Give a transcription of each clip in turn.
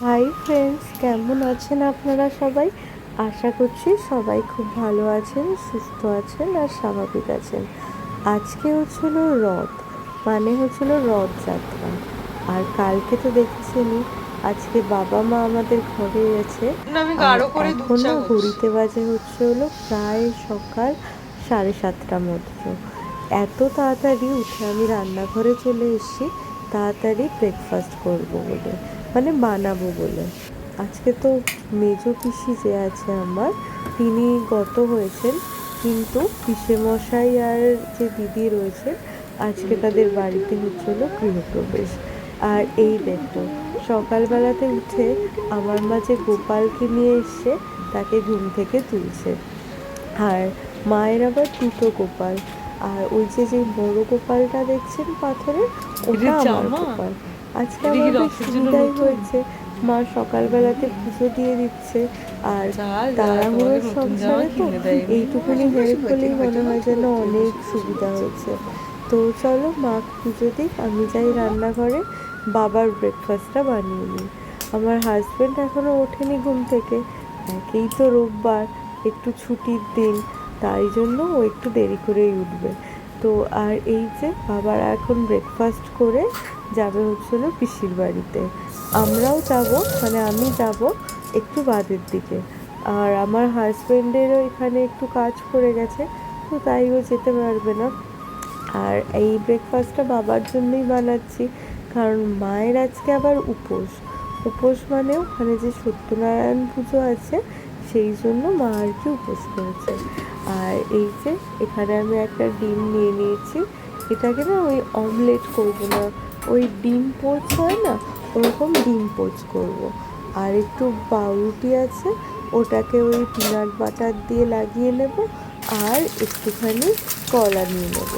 Hi friends, কেমন আছেন আপনারা সবাই? আশা করছি সবাই খুব ভালো আছেন, সুস্থ আছেন আর স্বাভাবিক আছেন। আজকে হচ্ছিল রথ, মানে হচ্ছিল রথযাত্রা। আর কালকে তো দেখেছেনই, আজকে বাবা মা আমাদের ঘরে গেছে। না, আমি আর গাঢ় করে দুধ এখন চা না করছি। ঘড়িতে বাজে হলো প্রায় সকাল 7:30 মতো। এত তাড়াতাড়ি উঠে আমি রান্নাঘরে চলে এসেছি তাড়াতাড়ি ব্রেকফাস্ট করব বলে, মানে বানাবো বলে। আজকে তো মেজো পিসি যে আছে আমার, তিনি গত হয়েছেন, কিন্তু পিসেমশাই আর যে দিদি রয়েছে আজকে তাদের বাড়িতে হচ্ছিল গৃহপ্রবেশ। আর এই দেখো, সকালবেলাতে উঠে আমার মা যে গোপালকে নিয়ে এসছে তাকে ঘুম থেকে তুলছে। আর মায়ের আবার দুটো গোপাল। আর ওই যে যে বড় গোপালটা দেখছেন পাথরের, এটা ওটা আমার জামা। গোপাল। আজকে এটা কি আমার বেশ রথের জন্য সুবিধাই নতুন? হয়েছে, মা সকালবেলাতে পুজো দিয়ে দিচ্ছে। আর যা যা, তোমাকে তাড়াহুড়োর নতুন জামা সংসারে তো কিনে দেয়নি? এইটুকুনি হেল্প হলেই মনে হয় যেন অনেক সুবিধা হয়েছে। তো চলো মা পুজো দিক, আমি যাই রান্নাঘরে বাবার ব্রেকফাস্টটা বানিয়ে নিই। আমার হাজব্যান্ড এখনও ওঠেনি ঘুম থেকে, একেই তো রোববার, একটু ছুটির দিন, তাই জন্য ও একটু দেরি করেই উঠবে। তো আর এই যে বাবার এখন ব্রেকফাস্ট করে যাবে হচ্ছিল পিসির বাড়িতে। আমরাও যাব, মানে আমি যাব একটু বাদের দিকে। আর আমার হাজব্যান্ডেরও এখানে একটু কাজ পড়ে গেছে, তো তাই ও যেতে পারবে না। আর এই ব্রেকফাস্টটা বাবার জন্যই বানাচ্ছি, কারণ মায়ের আজকে আবার উপোস। উপোস মানে ওখানে যে সত্যনারায়ণ পুজো আছে, সেই জন্য মা আর কি উপোস করেছে। আর এই যে এখানে আমি একটা ডিম নিয়ে নিয়েছি, এটাকে না ওই অমলেট করবো না, ওই ডিম পোচ হয় না, ওরকম ডিম পোচ করব। আর একটু পাউরুটি আছে, ওটাকে ওই পিনাট বাটার দিয়ে লাগিয়ে নেব। আর একটুখানি কলা নিয়ে নেব।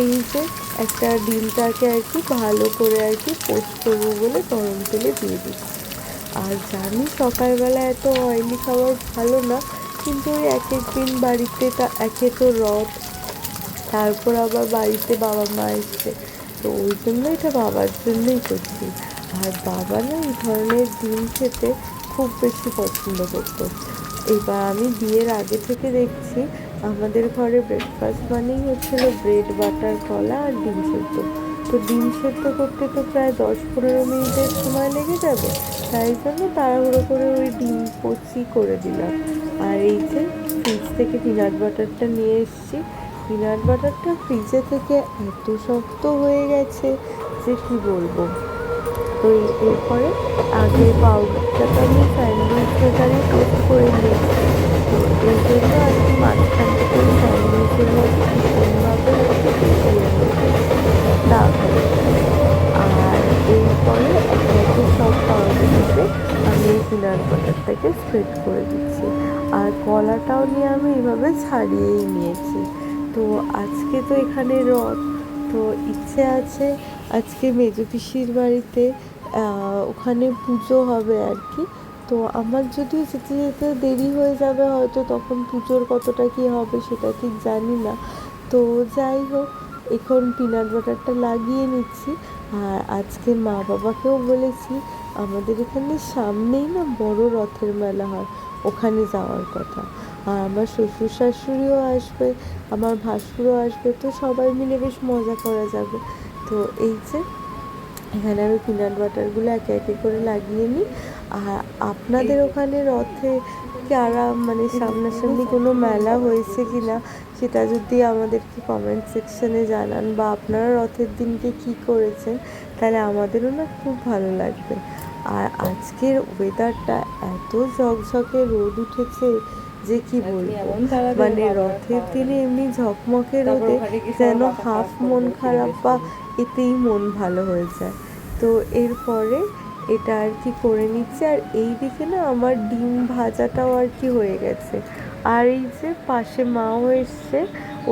এই যে একটা ডিমটাকে আর কি ভালো করে আর কি পোস্ট করবো বলে গরম তেলে দিয়ে দিচ্ছি। আর জানি সকালবেলা এত অয়েলি খাবার ভালো না, কিন্তু ওই এক এক দিন বাড়িতে তা একে তো রথ, তারপর আবার বাড়িতে বাবা মা এসছে, তো ওই জন্য এটা বাবার জন্যই করছি। আর বাবা না এই ধরনের ডিম খেতে খুব বেশি পছন্দ করতো। এবার আমি বিয়ের আগে থেকে দেখছি আমাদের ঘরে ব্রেকফাস্ট মানেই হচ্ছিল ব্রেড, বাটার, কলা আর ডিম সেদ্ধ। তো ডিম সেদ্ধ করতে তো প্রায় 10-15 মিনিটের সময় লেগে যাবে, তাই জন্য তাড়াহুড়ো করে ওই ডিম কচি করে দিলাম। আর এই যে ফ্রিজ থেকে পিনাট বাটারটা নিয়ে এসেছি, পিনাট বাটারটা ফ্রিজে থেকে এত শক্ত হয়ে গেছে যে কি বলবো। তো এরপরে আগে পাউরুটিটাকে আমি স্যান্ডউইচ মেকারে টোস্ট করে নিয়েছি। তো এই জন্য আর কি মাঝখান থেকে ওই স্যান্ডউইচের মতো ভীষণভাবে আর কি বেরিয়ে হয়েছে, দাগ হয়ে গেছে। আর এরপরে একে একে সব পাউরুটিতে আমি এই পিনাট বাটারটাকে স্প্রেড করে দিচ্ছি। আর কলাটাও নিয়ে আমি এইভাবে ছাড়িয়েই নিয়েছি। তো আজকে তো এখানে রথ, তো ইচ্ছে আছে আজকে মেজো পিসির বাড়িতে ওখানে পুজো হবে আর কি। তো আমার যদিও যেতে যেতে দেরি হয়ে যাবে, হয়তো তখন পুজোর কতটা কী হবে সেটা ঠিক জানি না। তো যাই হোক, এখন পিনাট বাটারটা লাগিয়ে নিচ্ছি। আর আজকে মা বাবাকেও বলেছি আমাদের এখানে সামনেই না বড় রথের মেলা হয়, ওখানে যাওয়ার কথা। আর আমার শ্বশুর শাশুড়িও আসবে, আমার ভাসুরও আসবে, তো সবাই মিলে বেশ মজা করা যাবে। তো এই যে এখানে আমি পিনাট বাটারগুলো একে একে করে লাগিয়ে নিই। আর আপনাদের ওখানে রথে কারা, মানে সামনাসামনি কোনো মেলা হয়েছে কি না সেটা যদি আমাদেরকে কমেন্ট সেকশানে জানান, বা আপনারা রথের দিনকে কী করেছেন, তাহলে আমাদেরও না খুব ভালো লাগবে। আর আজকের ওয়েদারটা এত ঝকঝকে রোদ উঠেছে যে কি বলবো, মানে রথের দিনে এমনি ঝকমকে রোদে যেন হাফ মন খারাপ বা এতেই মন ভালো হয়ে যায়। তো এরপরে এটা আর কি করে নিচ্ছি। আর এই দিকে না আমার ডিম ভাজাটাও আর কি হয়ে গেছে। আর এই যে পাশে মাও এসছে,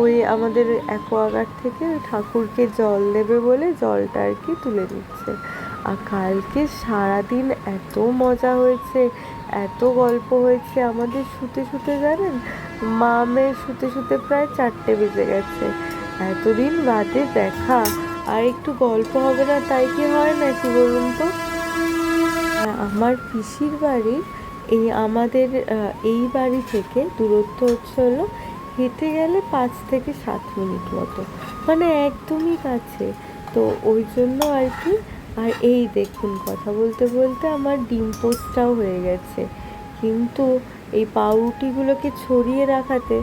ওই আমাদের অ্যাকোয়াগার্ড থেকে ওই ঠাকুরকে জল দেবে বলে জলটা আর কি তুলে দিচ্ছে। আর কালকে সারাদিন এত মজা হয়েছে, এত গল্প হয়েছে আমাদের শুতে শুতে, জানেন মা মেয়ে শুতে শুতে প্রায় 4টে বেজে গেছে। এতদিন বাদে দেখা, আর একটু গল্প হবে না তাই কি হয় নাকি বলুন তো? আমার পিসির বাড়ির আমাদের এই বাড়ি থেকে দূরত্ব হচ্ছে হলো হেঁটে গেলে 5 থেকে 7 মিনিট মতো, মানে একদমই কাছে। তো ওই জন্য আর কি। আর এই দেখুন, কথা বলতে বলতে আমার ডিম পোস্টটাও হয়ে গেছে, কিন্তু এই পাউরুটিগুলোকে ছড়িয়ে রাখাতে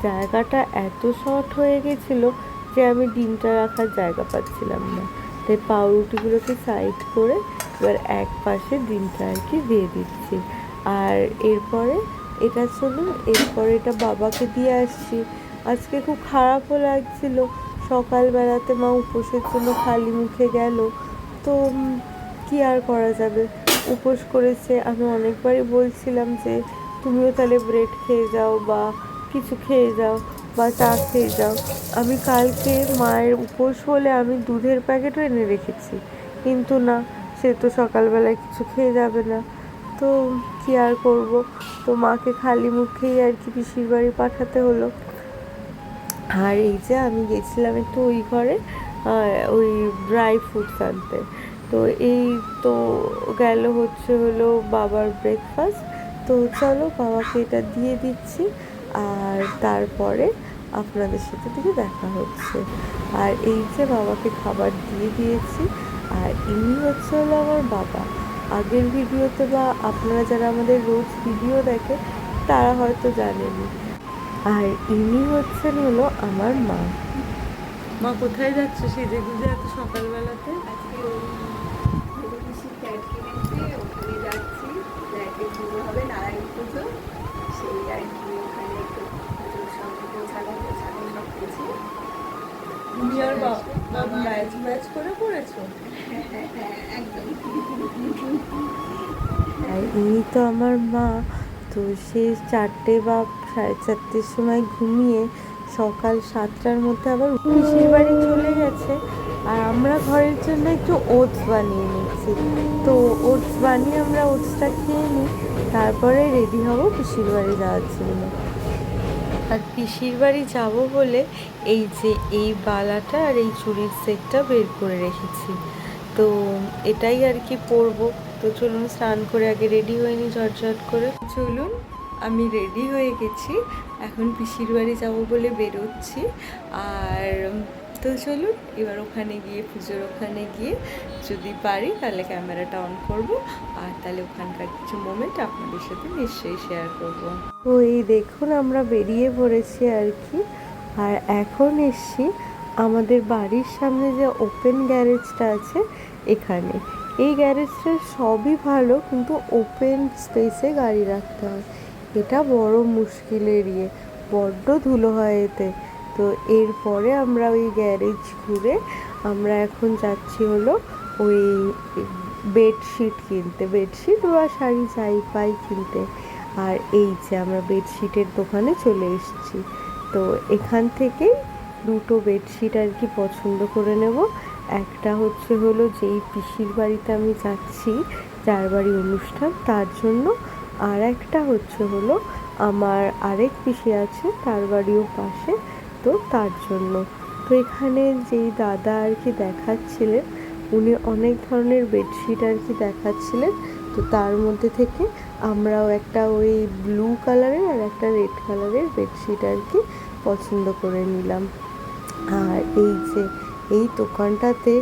জায়গাটা এত শর্ট হয়ে গেছিলো যে আমি ডিমটা রাখার জায়গা পাচ্ছিলাম না। তাই পাউরুটিগুলোকে সাইড করে এবার এক পাশে ডিমটা আর কি দিয়ে দিচ্ছি। আর এরপরে এরপরে এটা বাবাকে দিয়ে আসছি। আজকে খুব খারাপও লাগছিল, সকালবেলাতে মা উপোসের জন্য খালি মুখে গেল, তো কি আর করা যাবে, উপোস করেছে। আমি অনেকবারই বলছিলাম যে তুমিও তাহলে ব্রেড খেয়ে যাও বা কিছু খেয়ে যাও বা চা খেয়ে যাও। আমি কালকে মায়ের উপোস বলে আমি দুধের প্যাকেটও এনে রেখেছি, কিন্তু না, সে তো সকালবেলায় কিছু খেয়ে যাবে না, তো কি আর করব। তো মাকে খালি মুখেই আর কি পিসির বাড়ি পাঠাতে হলো। আর এই যে আমি গেছিলাম একটু ওই ঘরে ওই ড্রাই ফ্রুটস আনতে। তো এই তো গেল হচ্ছে হলো বাবার ব্রেকফাস্ট। তো চলো বাবাকে এটা দিয়ে দিচ্ছি, আর তারপরে আপনাদের সাথে থেকে দেখা হচ্ছে। আর এই যে বাবাকে খাবার দিয়ে দিয়েছি, আর ইনি হচ্ছে হলো আমার বাবা। আগের ভিডিওতে বা আপনারা যারা আমাদের রোজ ভিডিও দেখে তারা হয়তো জানেনি। আর ইনি হচ্ছেন হলো আমার মা। মা কোথায় যাচ্ছে সেজে গুজে এত সকালবেলাতে? আজকে ওই পিসির ফ্ল্যাট কিনেছে, ওখানে যাচ্ছি। ফ্ল্যাটে পুজো হবে, নারায়ণ পুজো, সেই আর কি ওখানে একটু পুজোর সঙ্গে গোছানো সব কিছু। তুমি আর বাবা ম্যাচ করে পড়েছো? হ্যাঁ, একদম। আর ইনি তো আমার মা। তো সে 4টে বা 4:30-র সময় ঘুমিয়ে সকাল 7টার মধ্যে আবার পিসির বাড়ি চলে গেছে। আর আমরা ঘরের জন্য একটু ওটস বানিয়ে নিচ্ছি। তো ওটস বানিয়ে আমরা ওটসটা খেয়ে নিই, তারপরে রেডি হব পিসির বাড়ি যাওয়ার জন্য। আর পিসির বাড়ি যাব বলে এই যে এই বালাটা আর এই চুড়ির সেটটা বের করে রেখেছি, তো এটাই আর কি পরবো। তো চলুন স্নান করে আগে রেডি হয়ে নিই ঝটঝট করে। চলুন, আমি রেডি হয়ে গেছি, এখন পিসির বাড়ি যাবো বলে বেরোচ্ছি। আর তো চলুন এবার ওখানে গিয়ে পুজোর ওখানে গিয়ে যদি পারি তাহলে ক্যামেরাটা অন করব, আর তাহলে ওখানকার কিছু মোমেন্ট আপনাদের সাথে নিশ্চয়ই শেয়ার করব। তো এই দেখুন আমরা বেরিয়ে পড়েছি আর কি। আর এখন এসছি আমাদের বাড়ির সামনে যে ওপেন গ্যারেজটা আছে এখানে। এই গ্যারেজটা সবই ভালো, কিন্তু ওপেন স্পেসে গাড়ি রাখতে হয়, এটা বড় মুশকিলের বড্ড ধুলো হয় এতে। তো এরপরে আমরা ওই গ্যারেজ ঘুরে আমরা এখন যাচ্ছি হলো ওই বেডশিট কিনতে, বেডশিট বা শাড়ি যাই পাই কিনতে। আর এই যে আমরা বেডশিটের দোকানে চলে এসেছি। তো এখান থেকেই দুটো বেডশিট আর কি পছন্দ করে নেব। একটা হচ্ছে হলো যেই পিসির বাড়িতে আমি যাচ্ছি, যার বাড়ি অনুষ্ঠান তার জন্য, আর একটা হচ্ছে হলো আমার আরেক পিসি আছে তার বাড়িও পাশে, তো তার জন্য। তো এখানে যেই দাদা আর কি দেখাচ্ছিলেন, উনি অনেক ধরনের বেডশিট আর কি দেখাচ্ছিলেন। তো তার মধ্যে থেকে আমরাও একটা ওই ব্লু কালারের আর একটা রেড কালারের বেডশিট আর কি পছন্দ করে নিলাম। আর এই যে এই দোকানটাতে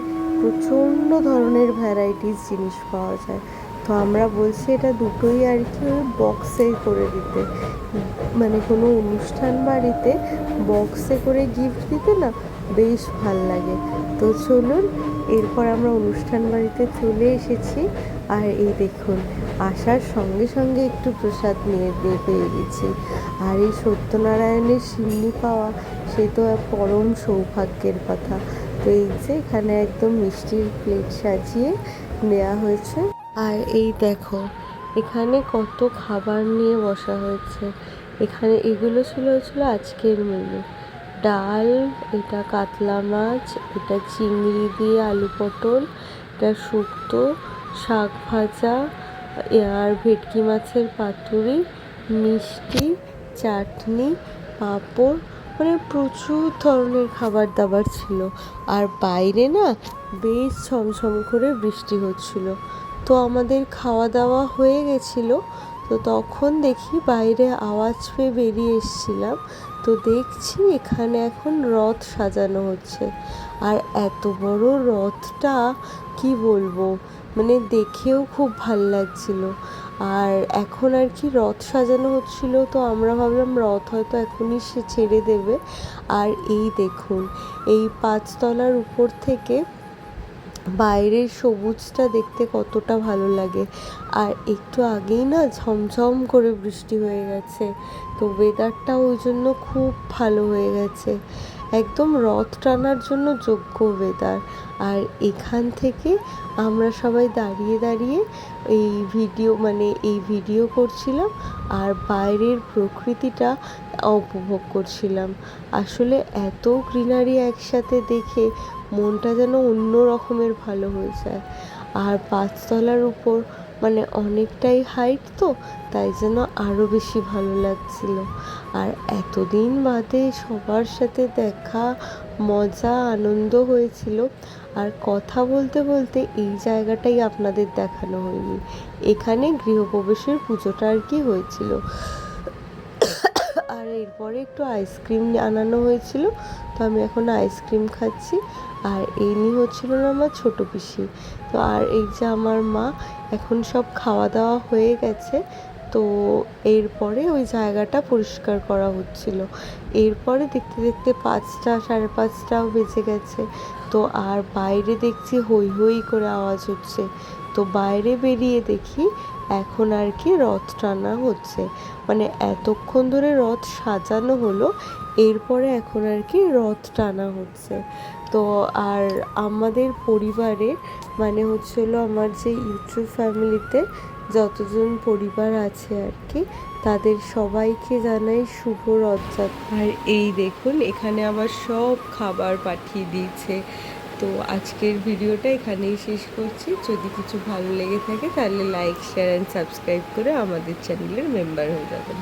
প্রচণ্ড ধরনের ভ্যারাইটিস জিনিস পাওয়া যায়। তো আমরা বলছি এটা দুটোই আর কি ওই বক্সে করে দিতে, মানে কোনো অনুষ্ঠান বাড়িতে বক্সে করে গিফট দিতে না বেশ ভাল লাগে। তো চলুন, এরপর আমরা অনুষ্ঠান বাড়িতে চলে এসেছি। আর এই দেখুন, আসার সঙ্গে সঙ্গে একটু প্রসাদ নিয়ে পেয়ে গেছি। আর এই সত্যনারায়ণের সিন্নি পাওয়া সে তো পরম সৌভাগ্যের কথা। তো এই যে এখানে একদম মিষ্টির প্লেট সাজিয়ে নেওয়া হয়েছে। আর এই দেখো এখানে কত খাবার নিয়ে বসা হয়েছে। এখানে এগুলো ছিল আজকের মেনু। ডাল, এটা কাতলা মাছ, এটা চিংড়ি দিয়ে আলু পটল, এটা শুক্তো, শাক ভাজা, আর ভেটকি মাছের পাতুরি, মিষ্টি, চাটনি, পাঁপড়, মানে প্রচুর ধরনের খাবার দাবার ছিল। আর বাইরে না বেশ ছমছম করে বৃষ্টি হচ্ছিল। তো তো আমাদের খাওয়া দাওয়া হয়ে গেছিলো। তো তখন দেখি বাইরে আওয়াজ পেয়ে বেরিয়ে এসেছিলাম। তো দেখছি এখানে এখন রথ সাজানো হচ্ছে। আর এত বড় রথটা কি বলবো, মানে দেখেও খুব ভাল লাগছিল। আর এখন আর কি রথ সাজানো হচ্ছিল, তো আমরা ভাবলাম রথ হয়তো এখনই সে ছেড়ে দেবে। আর এই দেখুন, এই 5 তলার উপর থেকে বাইরের সবুজটা দেখতে কতটা ভালো লাগে। আর একটু আগেই না ঝমঝম করে বৃষ্টি হয়ে গেছে, তো ওয়েদারটা ওই জন্য খুব ভালো হয়ে গেছে, একদম রথ টানার জন্য যোগ্য ওয়েদার। আর এখান থেকে আমরা সবাই দাঁড়িয়ে দাঁড়িয়ে এই ভিডিও করছিলাম আর বাইরের প্রকৃতিটা উপভোগ করছিলাম। আসলে এত গ্রিনারি একসাথে দেখে মনটা যেন অন্য রকমের ভালো হয়ে যায়। আর 5 তলার উপর মানে অনেকটাই হাইট, তো তাই যেন আরও বেশি ভালো লাগছিল। আর এতদিন বাদে সবার সাথে দেখা, মজা, আনন্দ হয়েছিল। আর কথা বলতে বলতে এই জায়গাটাই আপনাদের দেখানো হয়নি, এখানে গৃহপ্রবেশের পুজোটা আর কি হয়েছিল। আর এরপরে একটু আইসক্রিম আনানো হয়েছিল, তো আমি এখন আইসক্রিম খাচ্ছি। আর নিয়ে হচ্ছিল না আমার ছোটো পিসি। তো আর এই যে আমার মা, এখন সব খাওয়া দাওয়া হয়ে গেছে, তো এরপরে ওই জায়গাটা পরিষ্কার করা হচ্ছিল। এরপরে দেখতে দেখতে 5টা, 5:30টাও বেজে গেছে। তো আর বাইরে দেখছি হই হই করে আওয়াজ হচ্ছে। তো বাইরে বেরিয়ে দেখি এখন আর কি রথ টানা হচ্ছে, মানে এতক্ষণ ধরে রথ সাজানো হলো, এরপরে এখন আর কি রথ টানা হচ্ছে। তো আর আমাদের পরিবারে মানে হচ্ছিলো আমার যে ইউটিউব ফ্যামিলিতে যতজন পরিবার আছে আর কি, তাদের সবাইকে জানাই শুভ রথযাত্রা। আর এই দেখুন এখানে আবার সব খাবার পাঠিয়ে দিয়েছে। তো আজকের ভিডিওটা এখানেই শেষ করছি। যদি কিছু ভালো লেগে থাকে তাহলে লাইক, শেয়ার অ্যান্ড সাবস্ক্রাইব করে আমাদের চ্যানেলের মেম্বার হয়ে যাবেন।